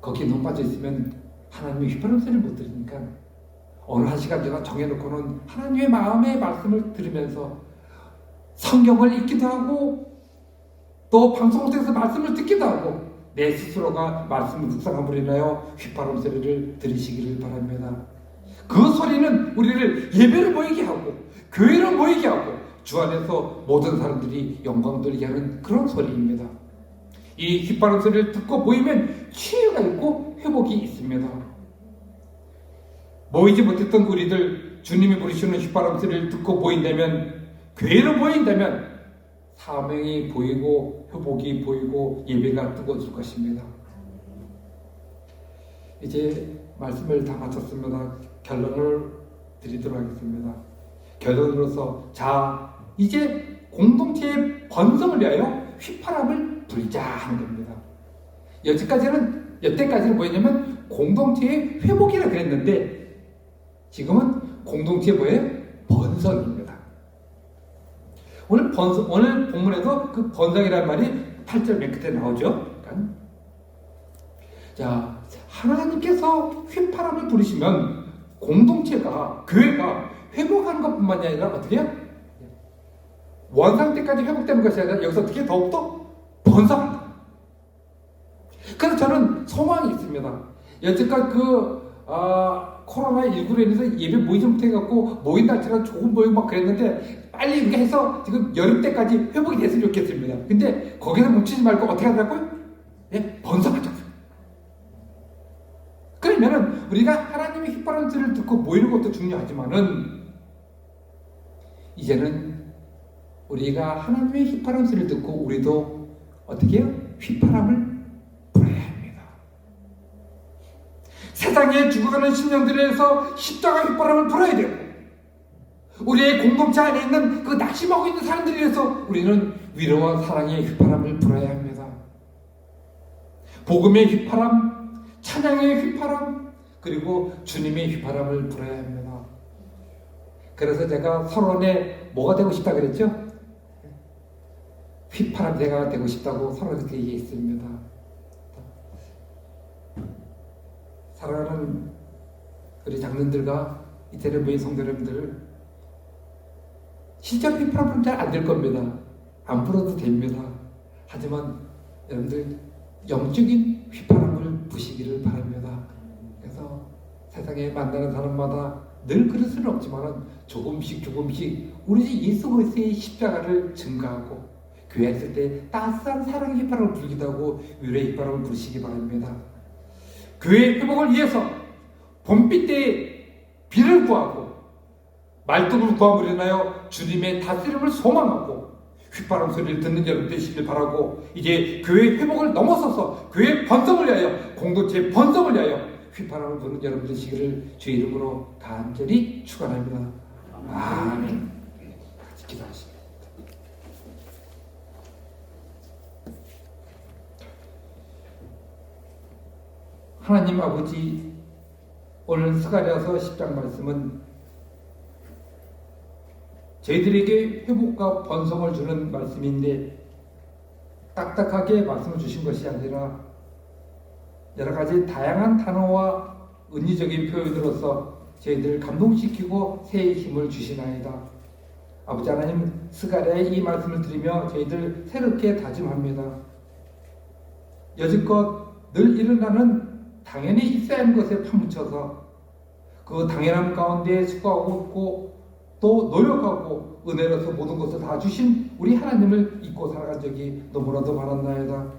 거기에 너무 빠져 있으면 하나님의 휘파람 소리를 못 들으니까 어느 한 시간 제가 정해놓고는 하나님의 마음의 말씀을 들으면서 성경을 읽기도 하고 또 방송을 통해서 말씀을 듣기도 하고 내 스스로가 말씀을 묵상함으로 인하여 휘파람 소리를 들으시기를 바랍니다. 그 소리는 우리를 예배를 모이게 하고 교회를 모이게 하고 주 안에서 모든 사람들이 영광 돌리게 하는 그런 소리입니다. 이 휘파람 소리를 듣고 모이면 치유가 있고 회복이 있습니다. 모이지 못했던 우리들 주님이 부르시는 휘파람 소리를 듣고 모인다면, 교회로 모인다면 사명이 보이고 회복이 보이고 예배가 뜨거워질 것입니다. 이제 말씀을 다 마쳤습니다. 결론을 드리도록 하겠습니다. 결론으로서 이제 공동체의 번성을 위하여 휘파람을 불자 하는 겁니다. 여태까지는 뭐였냐면 공동체의 회복이라 그랬는데 지금은 공동체의 뭐예요? 번성입니다. 오늘 본문에도 그 번성이라는 말이 8절 맨 끝에 나오죠. 자, 하나님께서 휘파람을 부르시면 공동체가, 교회가 회복하는 것뿐만이 아니라 어떻게 해요? 원상 때까지 회복되는 것이 아니라 여기서 어떻게 더욱더 번성한다. 그래서 저는 소망이 있습니다. 여태까지 코로나19로 인해서 예배 모이지 못해갖고 모인 날짜가 조금 모이고 막 그랬는데 빨리 이렇게 해서 지금 여름 때까지 회복이 됐으면 좋겠습니다. 근데 거기서 멈추지 말고 어떻게 하자고요? 예? 번성하자고요. 그러면은 우리가 하나님의 휘파람 소리를 듣고 모이는 것도 중요하지만은 이제는 우리가 하나님의 휘파람 소리를 듣고 우리도 어떻게 해요? 휘파람을 불어야 합니다. 세상에 죽어가는 심령들에서 십자가 휘파람을 불어야 되고 우리의 공동체 안에 있는 그 낙심하고 있는 사람들에 대해서 우리는 위로와 사랑의 휘파람을 불어야 합니다. 복음의 휘파람, 찬양의 휘파람, 그리고 주님의 휘파람을 불어야 합니다. 그래서 제가 서론에 뭐가 되고 싶다 그랬죠? 휘파람대가 되고 싶다고 서론에 얘기했습니다. 사랑하는 우리 장로들과 이태리 모인 성도 여러분들, 실제로 휘파람 불면 잘 안 될 겁니다. 안 불어도 됩니다. 하지만 여러분들 영적인 휘파람을 부시기를 바랍니다. 그래서 세상에 만나는 사람마다 늘 그럴 수는 없지만 조금씩 우리 예수 그리스도의 십자가를 증가하고 교회에 있을 때 따스한 사랑의 휘파람을 불기도 하고 위로의 휘파람을 부르시기 바랍니다. 교회의 회복을 위해서 봄비 때에 비를 구하고 말뚝을 구함으로 인하여 주님의 다스림을 소망하고 휘파람 소리를 듣는 여러분 되시길 바라고, 이제 교회의 회복을 넘어서서 교회의 번성을 위하여, 공동체의 번성을 위하여 휘파람을 부는 여러분 되시기를 주의 이름으로 간절히 축원합니다. 아멘. 같이 기도하시겠습니다. 하나님 아버지, 오늘 스가랴서 10장 말씀은 저희들에게 회복과 번성을 주는 말씀인데 딱딱하게 말씀을 주신 것이 아니라 여러 가지 다양한 단어와 은유적인 표현으로서 저희들을 감동시키고 새의 힘을 주시나이다. 아버지 하나님, 스가랴의 이 말씀을 들으며 저희들 새롭게 다짐합니다. 여지껏 늘 일어나는 당연히 있어야 하는 것에 파묻혀서 그 당연함 가운데 수고하고 있고 또 노력하고 은혜로서 모든 것을 다 주신 우리 하나님을 잊고 살아간 적이 너무나도 많았나이다.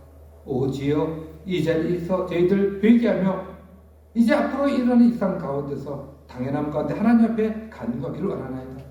오 주여, 이 자리에서 저희들 회개하며 이제 앞으로 일어나는 일상 가운데서 당연함 가운데 하나님 앞에 간구하기를 원하나이다.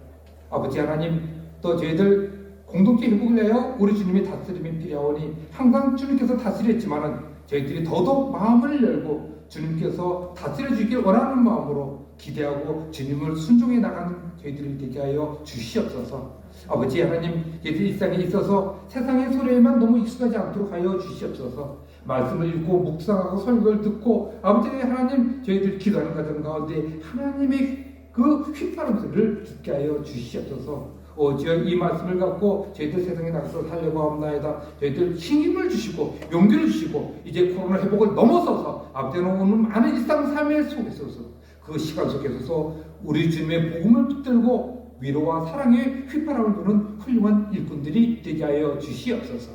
아버지 하나님, 또 저희들 공동체 회복을 위하여 우리 주님의 다스림이 필요하오니 항상 주님께서 다스렸지만은 저희들이 더더욱 마음을 열고 주님께서 다스려 주길 원하는 마음으로 기대하고 주님을 순종해 나가는 저희들이 되게 하여 주시옵소서. 아버지 하나님, 저희들 일상에 있어서 세상의 소리에만 너무 익숙하지 않도록 하여 주시옵소서. 말씀을 읽고 묵상하고 설교를 듣고 아버지 하나님, 저희들 기도하는 과정 가운데 하나님의 그 휘파람 소리를 듣게 하여 주시옵소서. 주여, 이 말씀을 갖고 저희들 세상에 나가서 살려고 합나이다. 저희들 힘을 주시고 용기를 주시고 이제 코로나 회복을 넘어서서 앞으로 오는 많은 일상 삶의 속에서 그 시간 속에서 우리 주님의 복음을 붙들고 위로와 사랑의 휘파람을 부는 훌륭한 일꾼들이 되게 하여 주시옵소서.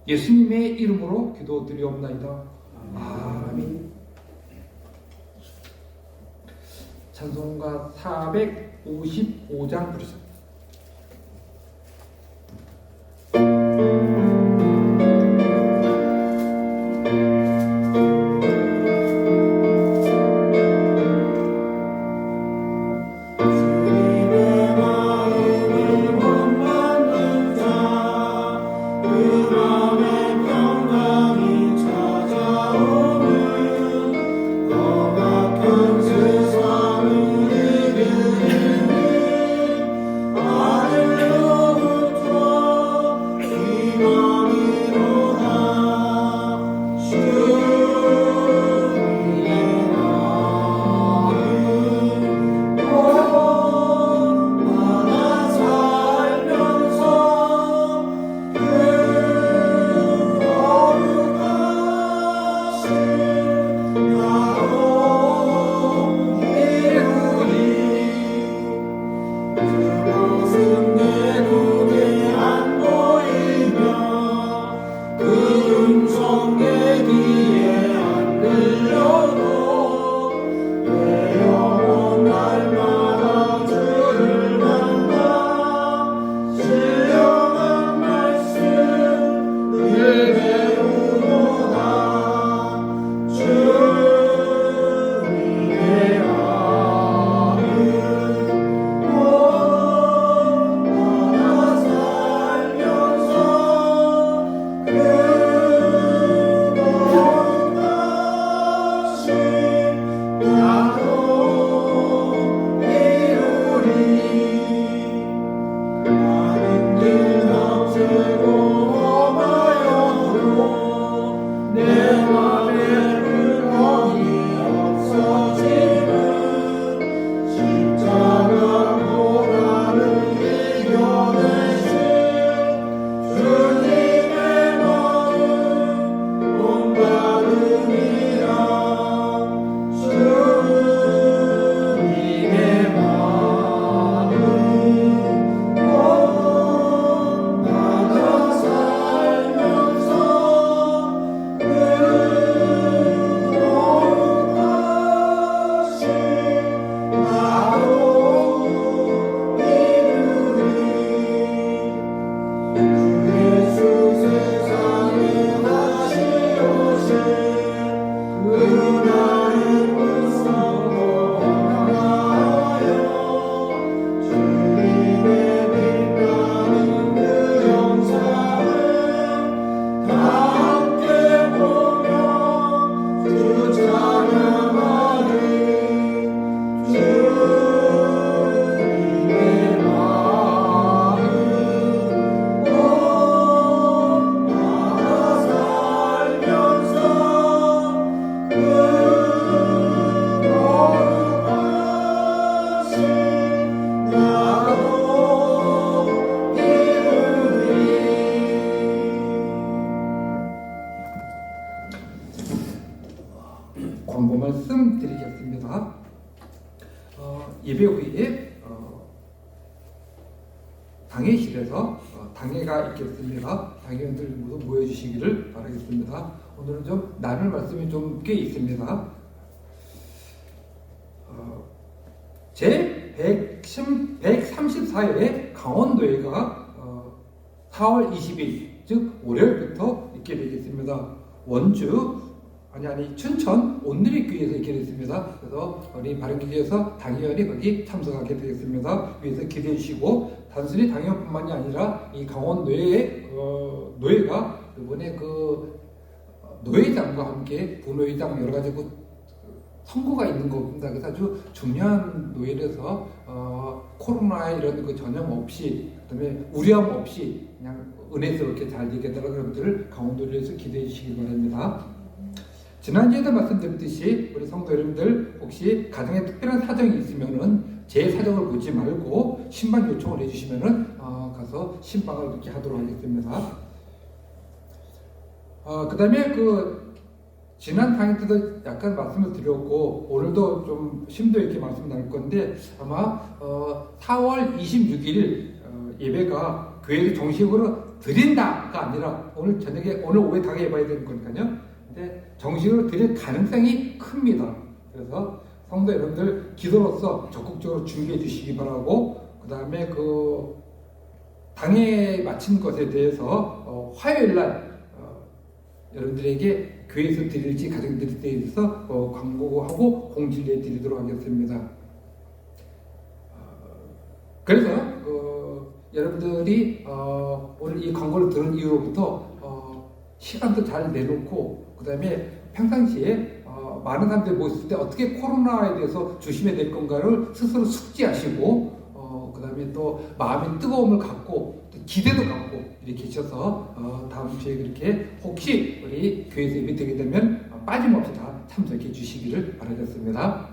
예수님의 이름으로 기도드리옵나이다. 아멘. 찬송가 455장 부르셨습니다. 말씀 드리겠습니다. 예배 후에 당회실에서 당회가 있겠습니다. 당회원들 모두 모여주시기를 바라겠습니다. 오늘은 좀 나눌 말씀이 좀 꽤 있습니다. 제 134회 강원도회가 4월 20일 즉 월요일부터 있게 되겠습니다. 원주 춘천 온누리교회에서 있게 됐습니다. 그래서 우리 바른교회에서 당회원이 거기 참석하게 되겠습니다. 위에서 기대해 주시고 단순히 당회원뿐만이 아니라 이 강원도회 노회가 이번에 노회장과 함께 부노회장 여러 가지 선거가 있는 겁니다. 그래서 아주 중요한 노예라서 코로나 이런 전염 없이 그다음에 우려함 없이 그냥 은혜스럽게 잘 되겠다는 여러분들 강원도에서 기대해 주시기 바랍니다. 지난주에도 말씀드렸듯이 우리 성도 여러분들 혹시 가정에 특별한 사정이 있으면은 제 사정을 보지 말고 신방 요청을 해주시면은 가서 신방을 이렇게 하도록 하겠습니다. 그다음에 지난 강의 때도 약간 말씀을 드렸고 오늘도 좀 심도 있게 말씀 나눌 건데 아마 4월 26일 예배가 교회에서 정식으로 드린다가 아니라 오늘 저녁에 오늘 오후에 당해 봐야 되는 거니까요. 근데 정식으로 드릴 가능성이 큽니다. 그래서 성도 여러분들 기도로서 적극적으로 준비해 주시기 바라고 그 다음에 당회 마친 것에 대해서 화요일 날 여러분들에게 교회에서 드릴지 가정들에 대해서 광고하고 공지를 드리도록 하겠습니다. 그래서 여러분들이 오늘 이 광고를 들은 이후로부터 시간도 잘 내놓고 그 다음에 평상시에 많은 사람들이 모였을 때 어떻게 코로나에 대해서 조심해야 될 건가를 스스로 숙지하시고 그 다음에 또 마음의 뜨거움을 갖고 또 기대도 갖고 이렇게 계셔서 다음 주에 그렇게 혹시 우리 교회에서 예배드리게 되면 빠짐없이 다 참석해 주시기를 바라겠습니다.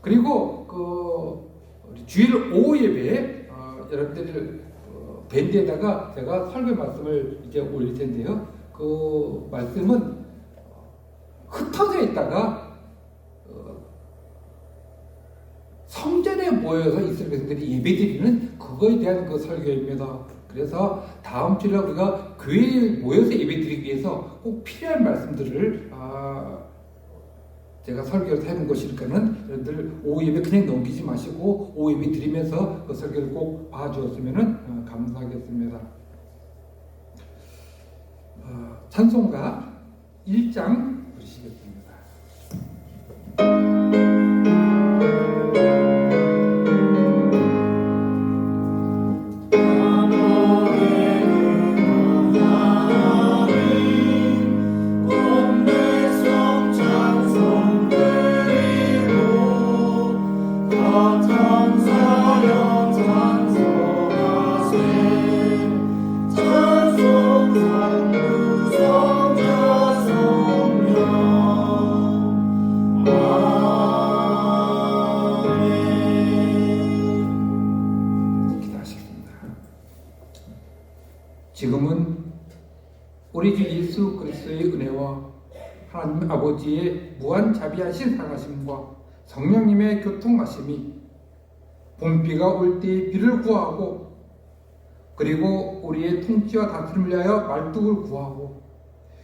그리고 우리 주일 오후 예배에 여러분들이 밴드에다가 제가 설교 말씀을 이제 올릴 텐데요. 그 말씀은 흩어져 있다가 성전에 모여서 이스라엘 백성들이 예배드리는 그거에 대한 설교입니다. 그래서 다음 주에 우리가 교회에 모여서 예배드리기 위해서 꼭 필요한 말씀들을 제가 설교를 해놓은 것이니까는 여러분들 오후 예배 그냥 넘기지 마시고 오후 예배 드리면서 그 설교를 꼭 봐주었으면 감사하겠습니다. 찬송가 1장 부르시겠습니다. 지금은 우리 주 예수 그리스도의 은혜와 하나님 아버지의 무한 자비하신 사랑하심과 성령님의 교통하심이 봄비가 올 때 비를 구하고 그리고 우리의 통치와 다스림을 위하여 말뚝을 구하고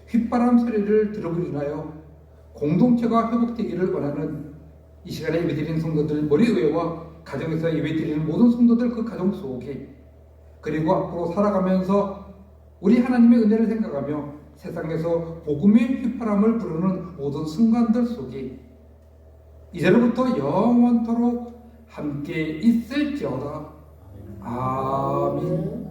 휘바람 소리를 들음으로 인하여 공동체가 회복되기를 원하는 이 시간에 예배드리는 성도들 머리의회와 가정에서 예배드리는 모든 성도들 그 가정 속에 그리고 앞으로 살아가면서 우리 하나님의 은혜를 생각하며 세상에서 복음의 휘파람을 부르는 모든 순간들 속에 이제로부터 영원토록 함께 있을지어다. 아멘.